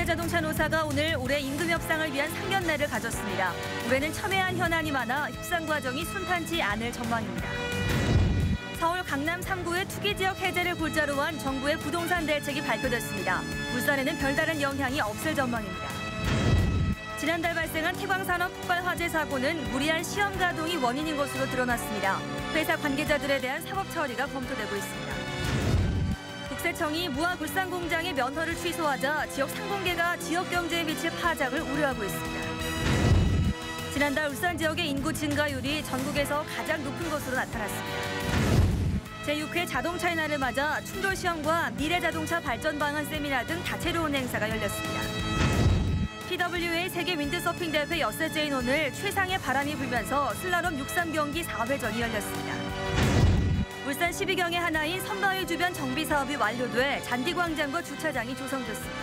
현대자동차 노사가 오늘 올해 임금 협상을 위한 상견례를 가졌습니다. 올해는 첨예한 현안이 많아 협상 과정이 순탄치 않을 전망입니다. 서울 강남 3구의 투기지역 해제를 골자로 한 정부의 부동산 대책이 발표됐습니다. 울산에는 별다른 영향이 없을 전망입니다. 지난달 발생한 태광산업 폭발 화재 사고는 무리한 시험 가동이 원인인 것으로 드러났습니다. 회사 관계자들에 대한 사법 처리가 검토되고 있습니다. 국세청이 무학 울산 공장의 면허를 취소하자 지역 상공계가 지역 경제에 미칠 파장을 우려하고 있습니다. 지난달 울산 지역의 인구 증가율이 전국에서 가장 높은 것으로 나타났습니다. 제6회 자동차의 날을 맞아 충돌 시험과 미래자동차 발전 방안 세미나 등 다채로운 행사가 열렸습니다. PWA 세계 윈드서핑 대회 엿새째인 오늘 최상의 바람이 불면서 슬라롬 6.3 경기 4회전이 열렸습니다. 울산 12경의 하나인 선바위 주변 정비 사업이 완료돼 잔디광장과 주차장이 조성됐습니다.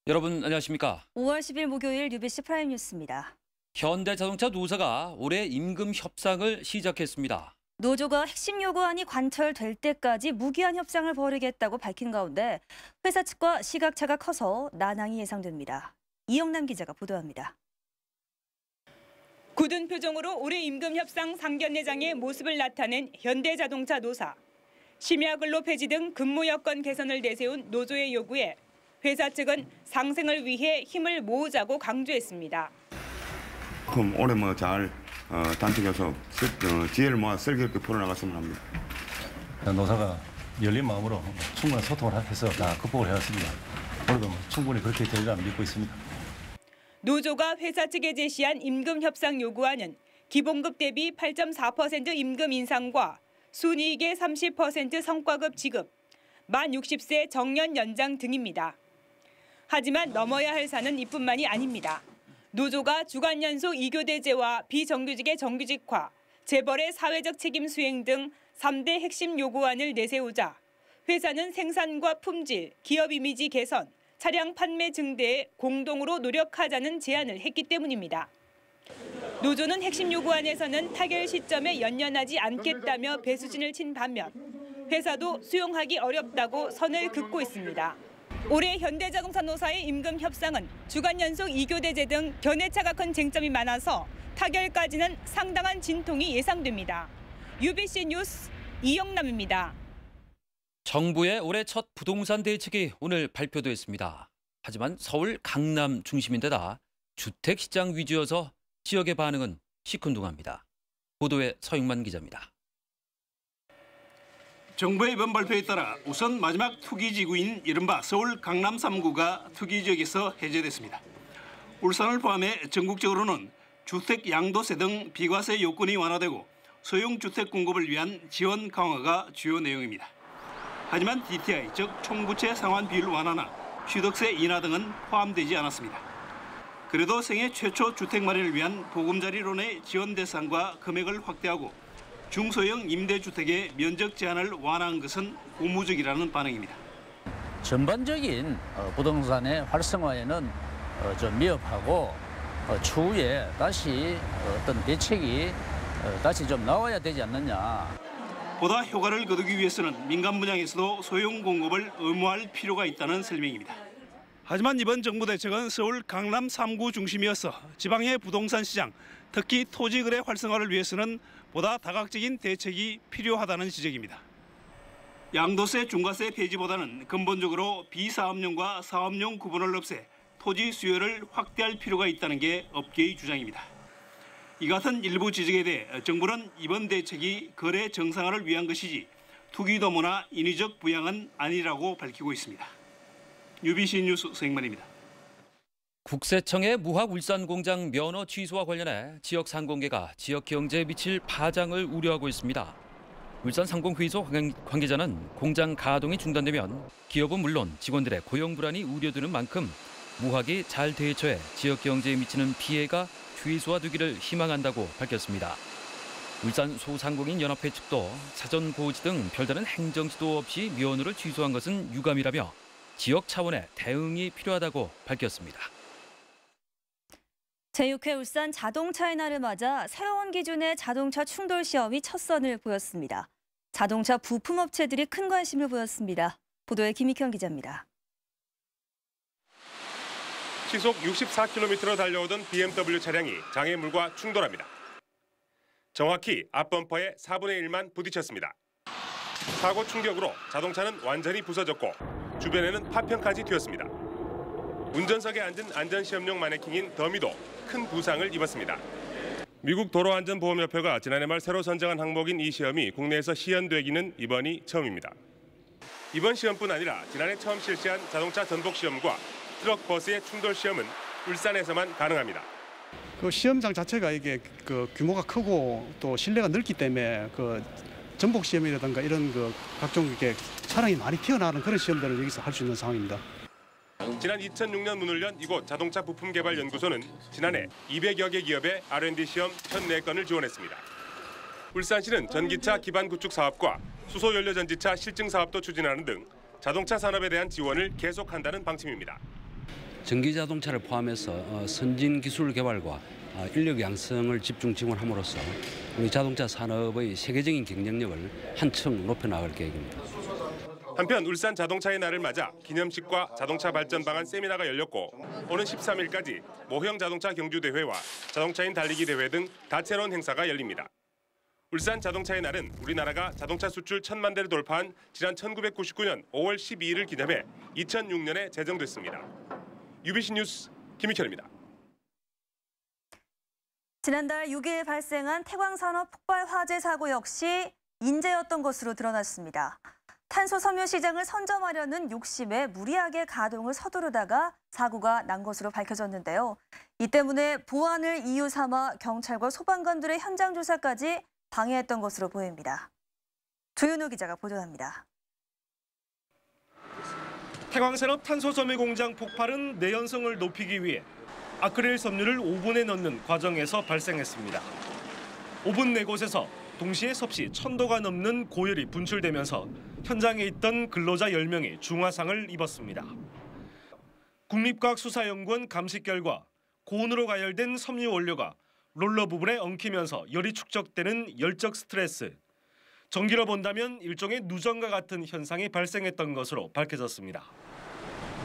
여러분 안녕하십니까? 5월 10일 목요일 UBC 프라임 뉴스입니다. 현대자동차 노사가 올해 임금 협상을 시작했습니다. 노조가 핵심 요구안이 관철될 때까지 무기한 협상을 벌이겠다고 밝힌 가운데 회사 측과 시각차가 커서 난항이 예상됩니다. 이영남 기자가 보도합니다. 굳은 표정으로 올해 임금 협상 상견례장의 모습을 나타낸 현대자동차 노사. 심야근로 폐지 등 근무 여건 개선을 내세운 노조의 요구에 회사 측은 상생을 위해 힘을 모으자고 강조했습니다. 그럼 올해 잘 단축해서 지혜를 모아 슬기롭게 풀어나갔으면 합니다. 노사가 열린 마음으로 충분한 소통을 해서 다 극복을 해왔습니다. 오늘도 충분히 그렇게 되리라 믿고 있습니다. 노조가 회사 측에 제시한 임금 협상 요구안은 기본급 대비 8.4% 임금 인상과 순이익의 30% 성과급 지급, 만 60세 정년 연장 등입니다. 하지만 넘어야 할 산은 이뿐만이 아닙니다. 노조가 주간 연속 2교대제와 비정규직의 정규직화, 재벌의 사회적 책임 수행 등 3대 핵심 요구안을 내세우자 회사는 생산과 품질, 기업 이미지 개선, 차량 판매 증대에 공동으로 노력하자는 제안을 했기 때문입니다. 노조는 핵심 요구안에서는 타결 시점에 연연하지 않겠다며 배수진을 친 반면 회사도 수용하기 어렵다고 선을 긋고 있습니다. 올해 현대자동차 노사의 임금 협상은 주간 연속 2교대제 등 견해차가 큰 쟁점이 많아서 타결까지는 상당한 진통이 예상됩니다. UBC 뉴스 이영남입니다. 정부의 올해 첫 부동산 대책이 오늘 발표됐습니다. 하지만 서울 강남 중심인데다 주택시장 위주여서 지역의 반응은 시큰둥합니다. 보도에 서영만 기자입니다. 정부의 이번 발표에 따라 우선 마지막 투기지구인 이른바 서울 강남 3구가 투기지역에서 해제됐습니다. 울산을 포함해 전국적으로는 주택 양도세 등 비과세 요건이 완화되고 소형주택 공급을 위한 지원 강화가 주요 내용입니다. 하지만 DTI, 즉 총부채 상환 비율 완화나 취득세 인하 등은 포함되지 않았습니다. 그래도 생애 최초 주택 마련을 위한 보금자리론의 지원 대상과 금액을 확대하고 중소형 임대주택의 면적 제한을 완화한 것은 고무적이라는 반응입니다. 전반적인 부동산의 활성화에는 좀 미흡하고 추후에 다시 어떤 대책이 다시 좀 나와야 되지 않느냐. 보다 효과를 거두기 위해서는 민간 분양에서도 소형 공급을 의무화할 필요가 있다는 설명입니다. 하지만 이번 정부 대책은 서울 강남 3구 중심이어서 지방의 부동산 시장, 특히 토지 거래 활성화를 위해서는 보다 다각적인 대책이 필요하다는 지적입니다. 양도세, 중과세 폐지보다는 근본적으로 비사업용과 사업용 구분을 없애 토지 수요를 확대할 필요가 있다는 게 업계의 주장입니다. 이 같은 일부 지적에 대해 정부는 이번 대책이 거래 정상화를 위한 것이지 투기 도모나 인위적 부양은 아니라고 밝히고 있습니다. UBC 뉴스 서영만입니다. 국세청의 무학 울산 공장 면허 취소와 관련해 지역 상공계가 지역 경제에 미칠 파장을 우려하고 있습니다. 울산 상공회의소 관계자는 공장 가동이 중단되면 기업은 물론 직원들의 고용 불안이 우려되는 만큼 무학이 잘 대처해 지역 경제에 미치는 피해가 최소화되기를 희망한다고 밝혔습니다. 울산 소상공인 연합회 측도 사전 고지 등 별다른 행정 지도 없이 면허를 취소한 것은 유감이라며 지역 차원의 대응이 필요하다고 밝혔습니다. 제6회 울산 자동차의 날을 맞아 새로운 기준의 자동차 충돌 시험이 첫 선을 보였습니다. 자동차 부품업체들이 큰 관심을 보였습니다. 보도에 김익현 기자입니다. 시속 64km로 달려오던 BMW 차량이 장애물과 충돌합니다. 정확히 앞범퍼의 4분의 1만 부딪혔습니다. 사고 충격으로 자동차는 완전히 부서졌고 주변에는 파편까지 튀었습니다. 운전석에 앉은 안전시험용 마네킹인 더미도 큰 부상을 입었습니다. 미국 도로안전보험협회가 지난해 말 새로 선정한 항목인 이 시험이 국내에서 시연되기는 이번이 처음입니다. 이번 시험뿐 아니라 지난해 처음 실시한 자동차 전복 시험과 트럭 버스의 충돌 시험은 울산에서만 가능합니다. 그 시험장 자체가 이게 그 규모가 크고 또 실내가 넓기 때문에 그 전복 시험이라든가 이런 그 각종 이렇게 차량이 많이 튀어나오는 그런 시험들을 여기서 할 수 있는 상황입니다. 지난 2006년 문을 연 이곳 자동차 부품 개발 연구소는 지난해 200여 개 기업에 R&D 시험 1,004건을 지원했습니다. 울산시는 전기차 기반 구축 사업과 수소 연료 전지차 실증 사업도 추진하는 등 자동차 산업에 대한 지원을 계속한다는 방침입니다. 전기 자동차를 포함해서 선진 기술 개발과 인력 양성을 집중 지원함으로써 우리 자동차 산업의 세계적인 경쟁력을 한층 높여나갈 계획입니다. 한편 울산 자동차의 날을 맞아 기념식과 자동차 발전 방안 세미나가 열렸고 오는 13일까지 모형 자동차 경주 대회와 자동차인 달리기 대회 등 다채로운 행사가 열립니다. 울산 자동차의 날은 우리나라가 자동차 수출 1,000만 대를 돌파한 지난 1999년 5월 12일을 기념해 2006년에 제정됐습니다. UBC 뉴스 김희철입니다. 지난달 6일 발생한 태광산업 폭발 화재 사고 역시 인재였던 것으로 드러났습니다. 탄소 섬유 시장을 선점하려는 욕심에 무리하게 가동을 서두르다가 사고가 난 것으로 밝혀졌는데요. 이 때문에 보안을 이유 삼아 경찰과 소방관들의 현장 조사까지 방해했던 것으로 보입니다. 조윤호 기자가 보도합니다. 태광산업 탄소섬유 공장 폭발은 내연성을 높이기 위해 아크릴 섬유를 오븐에 넣는 과정에서 발생했습니다. 오븐 네 곳에서 동시에 섭씨 1,000도가 넘는 고열이 분출되면서 현장에 있던 근로자 10명이 중화상을 입었습니다. 국립과학수사연구원 감식 결과 고온으로 가열된 섬유 원료가 롤러 부분에 엉키면서 열이 축적되는 열적 스트레스, 전기로 본다면 일종의 누전과 같은 현상이 발생했던 것으로 밝혀졌습니다.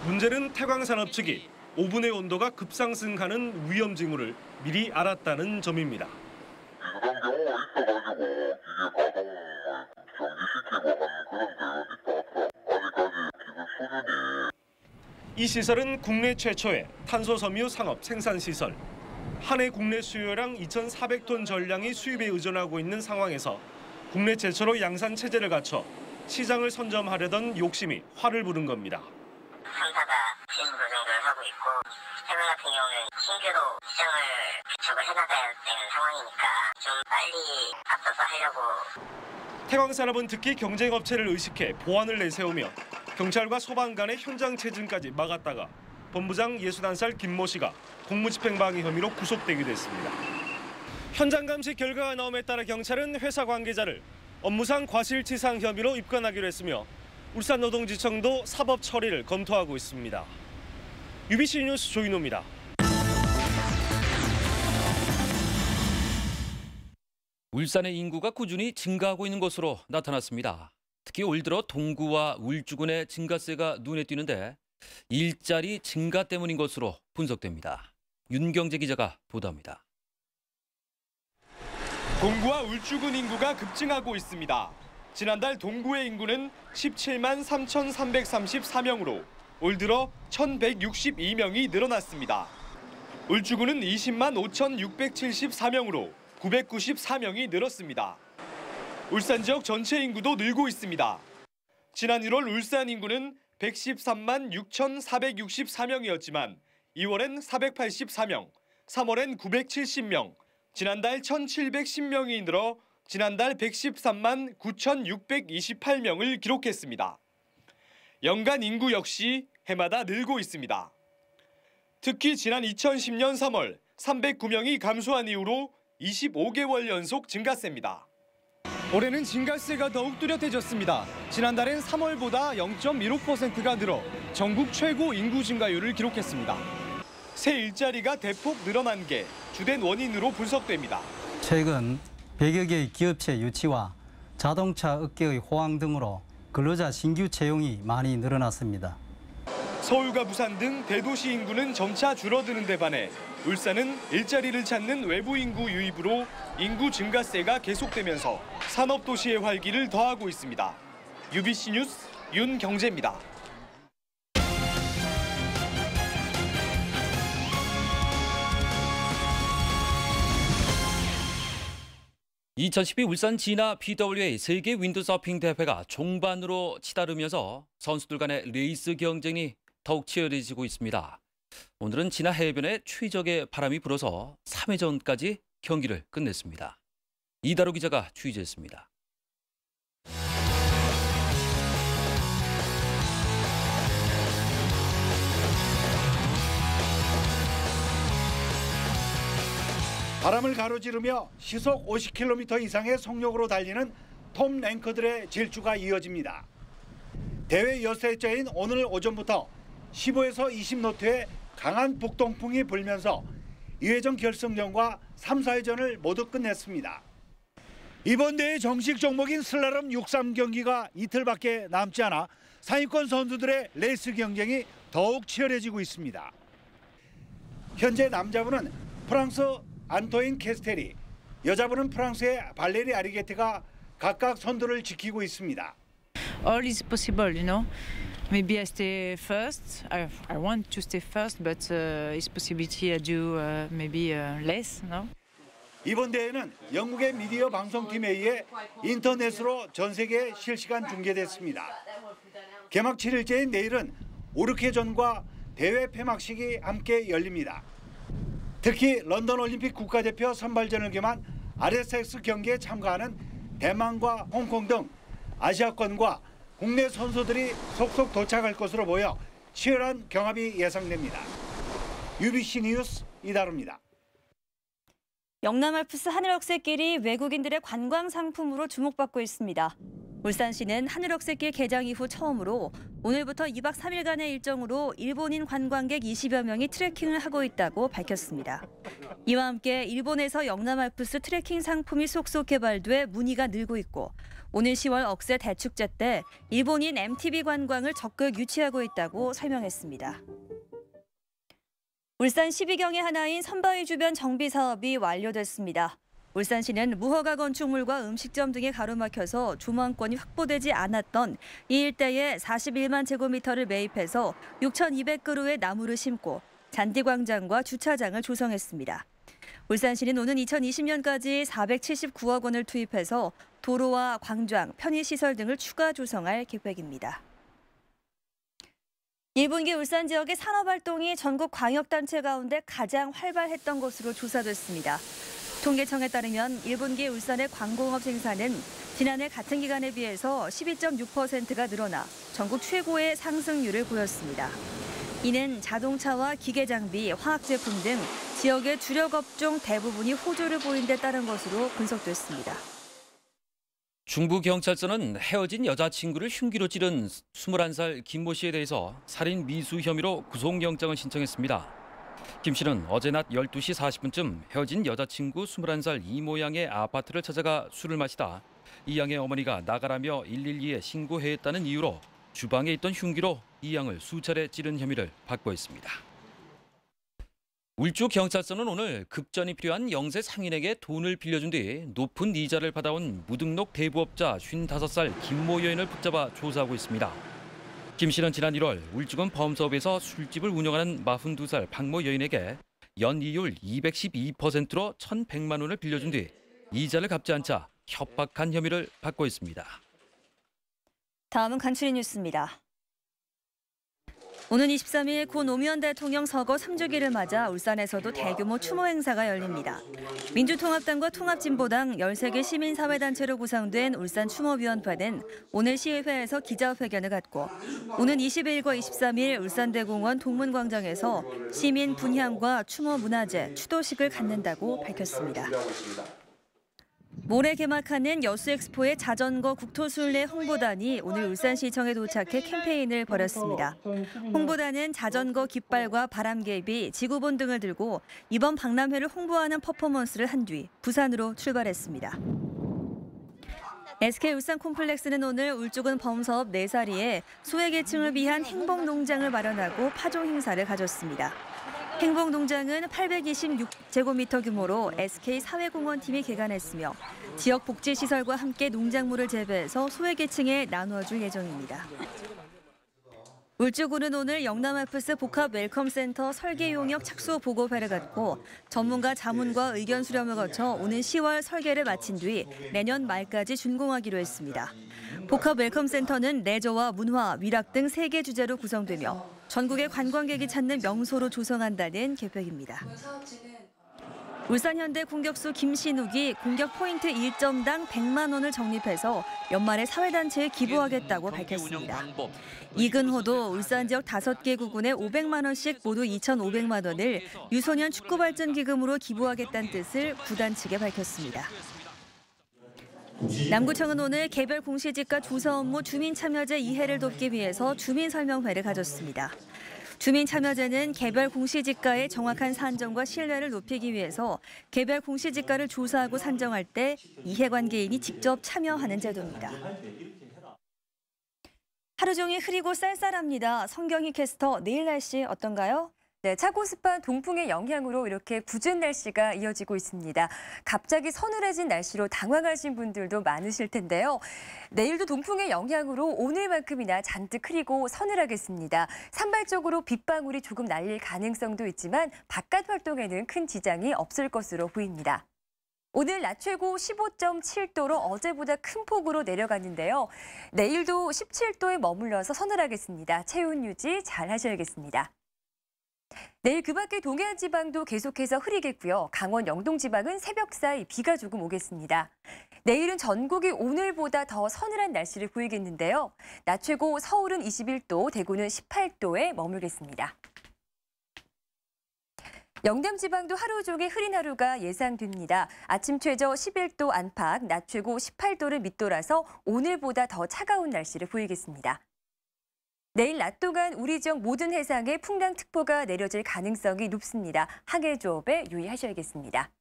문제는 태광산업 측이 오븐의 온도가 급상승하는 위험 징후를 미리 알았다는 점입니다. 이런 경우가 있어가지고 기계 가동을 정지시키고 하는 그런 데가 아직까지 기술 수준이. 이 시설은 국내 최초의 탄소섬유 상업 생산시설. 한 해 국내 수요량 2,400톤 전량이 수입에 의존하고 있는 상황에서 국내 최초로 양산 체제를 갖춰 시장을 선점하려던 욕심이 화를 부른 겁니다. 3사가 지분 조정을 하고 있고 해외 같은 경우는 신규로 시장을 개척을 해나가야 되는 상황이니까 좀 빨리 앞서서 하려고. 태광산업은 특히 경쟁업체를 의식해 보안을 내세우며 경찰과 소방 간의 현장 체증까지 막았다가 본부장 61살 김모 씨가 공무집행방해 혐의로 구속되기도 했습니다. 현장 감식 결과가 나옴에 따라 경찰은 회사 관계자를 업무상 과실치상 혐의로 입건하기로 했으며 울산노동지청도 사법 처리를 검토하고 있습니다. UBC 뉴스 조인호입니다. 울산의 인구가 꾸준히 증가하고 있는 것으로 나타났습니다. 특히 올 들어 동구와 울주군의 증가세가 눈에 띄는데 일자리 증가 때문인 것으로 분석됩니다. 윤경재 기자가 보도합니다. 동구와 울주군 인구가 급증하고 있습니다. 지난달 동구의 인구는 17만 3,334명으로 올 들어 1,162명이 늘어났습니다. 울주군은 20만 5,674명으로 994명이 늘었습니다. 울산 지역 전체 인구도 늘고 있습니다. 지난 1월 울산 인구는 113만 6,464명이었지만 2월엔 484명, 3월엔 970명, 지난달 1,710명이 늘어 지난달 113만 9,628명을 기록했습니다. 연간 인구 역시 해마다 늘고 있습니다. 특히 지난 2010년 3월 309명이 감소한 이후로 25개월 연속 증가세입니다. 올해는 증가세가 더욱 뚜렷해졌습니다. 지난달엔 3월보다 0.16%가 늘어 전국 최고 인구 증가율을 기록했습니다. 새 일자리가 대폭 늘어난 게 주된 원인으로 분석됩니다. 최근 100여 개의 기업체 유치와 자동차 업계의 호황 등으로 근로자 신규 채용이 많이 늘어났습니다. 서울과 부산 등 대도시 인구는 점차 줄어드는 데 반해 울산은 일자리를 찾는 외부 인구 유입으로 인구 증가세가 계속되면서 산업도시의 활기를 더하고 있습니다. UBC 뉴스 윤경재입니다. 2012 울산 진화 PWA 세계 윈드서핑 대회가 종반으로 치달으면서 선수들 간의 레이스 경쟁이 더욱 치열해지고 있습니다. 오늘은 진화 해변에 최적의 바람이 불어서 3회전까지 경기를 끝냈습니다. 이다로 기자가 취재했습니다. 바람을 가로지르며 시속 50km 이상의 속력으로 달리는 톰 랭커들의 질주가 이어집니다. 대회 여세째인 오늘 오전부터 15에서 20노트의 강한 북동풍이 불면서 2회전 결승전과 3, 4회전을 모두 끝냈습니다. 이번 대회 정식 종목인 슬랄럼 63 경기가 이틀밖에 남지 않아 상위권 선수들의 레이스 경쟁이 더욱 치열해지고 있습니다. 현재 남자부는 프랑스 안토인 캐스테리, 여자분은 프랑스의 발레리 아리게테가 각각 선두를 지키고 있습니다. All is possible, you know. Maybe I stay first. I want to stay first, but it's possibility I do maybe less, no? 이번 대회는 영국의 미디어 방송팀에 의해 인터넷으로 전 세계에 실시간 중계됐습니다. 개막 7일째인 내일은 오르케전과 대회 폐막식이 함께 열립니다. 특히 런던 올림픽 국가대표 선발전을 겸한 RSX 경기에 참가하는 대만과 홍콩 등 아시아권과 국내 선수들이 속속 도착할 것으로 보여 치열한 경합이 예상됩니다. UBC 뉴스 이다루입니다. 영남 알프스 하늘억새길이 외국인들의 관광 상품으로 주목받고 있습니다. 울산시는 하늘억새길 개장 이후 처음으로 오늘부터 2박 3일간의 일정으로 일본인 관광객 20여 명이 트레킹을 하고 있다고 밝혔습니다. 이와 함께 일본에서 영남 알프스 트레킹 상품이 속속 개발돼 문의가 늘고 있고 오늘 10월 억새 대축제 때 일본인 MTB 관광을 적극 유치하고 있다고 설명했습니다. 울산 12경의 하나인 선바위 주변 정비 사업이 완료됐습니다. 울산시는 무허가 건축물과 음식점 등이 가로막혀서 조망권이 확보되지 않았던 이 일대에 41만 제곱미터를 매입해서 6,200그루의 나무를 심고 잔디광장과 주차장을 조성했습니다. 울산시는 오는 2020년까지 479억 원을 투입해서 도로와 광장, 편의시설 등을 추가 조성할 계획입니다. 1분기 울산 지역의 산업활동이 전국 광역단체 가운데 가장 활발했던 것으로 조사됐습니다. 통계청에 따르면 1분기 울산의 광공업 생산은 지난해 같은 기간에 비해서 12.6%가 늘어나 전국 최고의 상승률을 보였습니다. 이는 자동차와 기계장비, 화학제품 등 지역의 주력 업종 대부분이 호조를 보인 데 따른 것으로 분석됐습니다. 중부경찰서는 헤어진 여자친구를 흉기로 찌른 21살 김모 씨에 대해서 살인 미수 혐의로 구속영장을 신청했습니다. 김 씨는 어제 낮 12시 40분쯤 헤어진 여자친구 21살 이모 양의 아파트를 찾아가 술을 마시다 이 양의 어머니가 나가라며 112에 신고했다는 이유로 주방에 있던 흉기로 이 양을 수차례 찌른 혐의를 받고 있습니다. 울주경찰서는 오늘 급전이 필요한 영세 상인에게 돈을 빌려준 뒤 높은 이자를 받아온 무등록 대부업자 55살 김모 여인을 붙잡아 조사하고 있습니다. 김 씨는 지난 1월 울주군 범사업에서 술집을 운영하는 42살 박모 여인에게 연이율 212%로 1,100만 원을 빌려준 뒤 이자를 갚지 않자 협박한 혐의를 받고 있습니다. 다음은 간추린 뉴스입니다. 오는 23일 고 노무현 대통령 서거 3주기를 맞아 울산에서도 대규모 추모 행사가 열립니다. 민주통합당과 통합진보당 13개 시민사회단체로 구성된 울산추모위원회는 오늘 시의회에서 기자회견을 갖고 오는 21일과 23일 울산대공원 동문광장에서 시민 분향과 추모 문화제, 추도식을 갖는다고 밝혔습니다. 모레 개막하는 여수엑스포의 자전거 국토순례 홍보단이 오늘 울산시청에 도착해 캠페인을 벌였습니다. 홍보단은 자전거 깃발과 바람개비, 지구본 등을 들고 이번 박람회를 홍보하는 퍼포먼스를 한 뒤 부산으로 출발했습니다. SK 울산 콤플렉스는 오늘 울주군 범사업 4사리에 소외계층을 위한 행복농장을 마련하고 파종 행사를 가졌습니다. 행복농장은 826제곱미터 규모로 SK 사회공헌팀이 개관했으며 지역 복지시설과 함께 농작물을 재배해서 소외계층에 나눠줄 예정입니다. 울주군은 오늘 영남알프스 복합 웰컴센터 설계 용역 착수 보고회를 갖고 전문가 자문과 의견 수렴을 거쳐 오는 10월 설계를 마친 뒤 내년 말까지 준공하기로 했습니다. 복합 웰컴센터는 레저와 문화, 위락 등 3개 주제로 구성되며 전국의 관광객이 찾는 명소로 조성한다는 계획입니다. 울산현대 공격수 김신욱이 공격 포인트 1점당 100만 원을 적립해서 연말에 사회단체에 기부하겠다고 밝혔습니다. 이근호도 울산 지역 5개 구군에 500만 원씩 모두 2,500만 원을 유소년 축구발전기금으로 기부하겠다는 뜻을 구단 측에 밝혔습니다. 남구청은 오늘 개별 공시지가 조사 업무 주민 참여제 이해를 돕기 위해서 주민설명회를 가졌습니다. 주민참여제는 개별 공시지가의 정확한 산정과 신뢰를 높이기 위해서 개별 공시지가를 조사하고 산정할 때 이해관계인이 직접 참여하는 제도입니다. 하루 종일 흐리고 쌀쌀합니다. 성경희 캐스터, 내일 날씨 어떤가요? 네, 차고 습한 동풍의 영향으로 이렇게 궂은 날씨가 이어지고 있습니다. 갑자기 서늘해진 날씨로 당황하신 분들도 많으실 텐데요. 내일도 동풍의 영향으로 오늘만큼이나 잔뜩 흐리고 서늘하겠습니다. 산발적으로 빗방울이 조금 날릴 가능성도 있지만 바깥 활동에는 큰 지장이 없을 것으로 보입니다. 오늘 낮 최고 15.7도로 어제보다 큰 폭으로 내려갔는데요. 내일도 17도에 머물러서 서늘하겠습니다. 체온 유지 잘 하셔야겠습니다. 내일 그 밖에 동해안 지방도 계속해서 흐리겠고요. 강원 영동 지방은 새벽 사이 비가 조금 오겠습니다. 내일은 전국이 오늘보다 더 서늘한 날씨를 보이겠는데요. 낮 최고 서울은 21도, 대구는 18도에 머물겠습니다. 영남 지방도 하루 종일 흐린 하루가 예상됩니다. 아침 최저 11도 안팎, 낮 최고 18도를 밑돌아서 오늘보다 더 차가운 날씨를 보이겠습니다. 내일 낮 동안 우리 지역 모든 해상에 풍랑특보가 내려질 가능성이 높습니다. 항해조업에 유의하셔야겠습니다.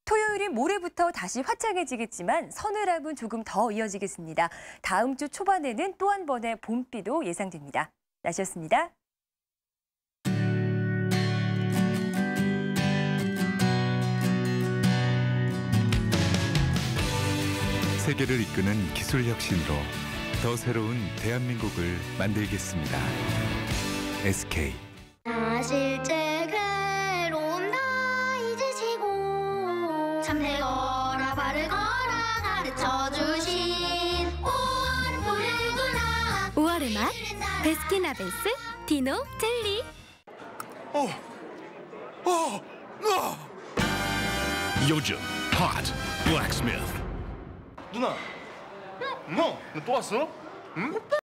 토요일인 모레부터 다시 화창해지겠지만 서늘함은 조금 더 이어지겠습니다. 다음 주 초반에는 또 한 번의 봄비도 예상됩니다. 날씨였습니다. 세계를 이끄는 기술 혁신으로 더 새로운 대한민국을 만들겠습니다. SK. 실제 괴로움 다 잊으시고 참되거라 바르거라 가르쳐주신 5월 푸르구나 5월의 맛 베스킨라빈스 디노 젤리. 요즘 핫 블랙스미스. 누나, 너 또 왔어? 응?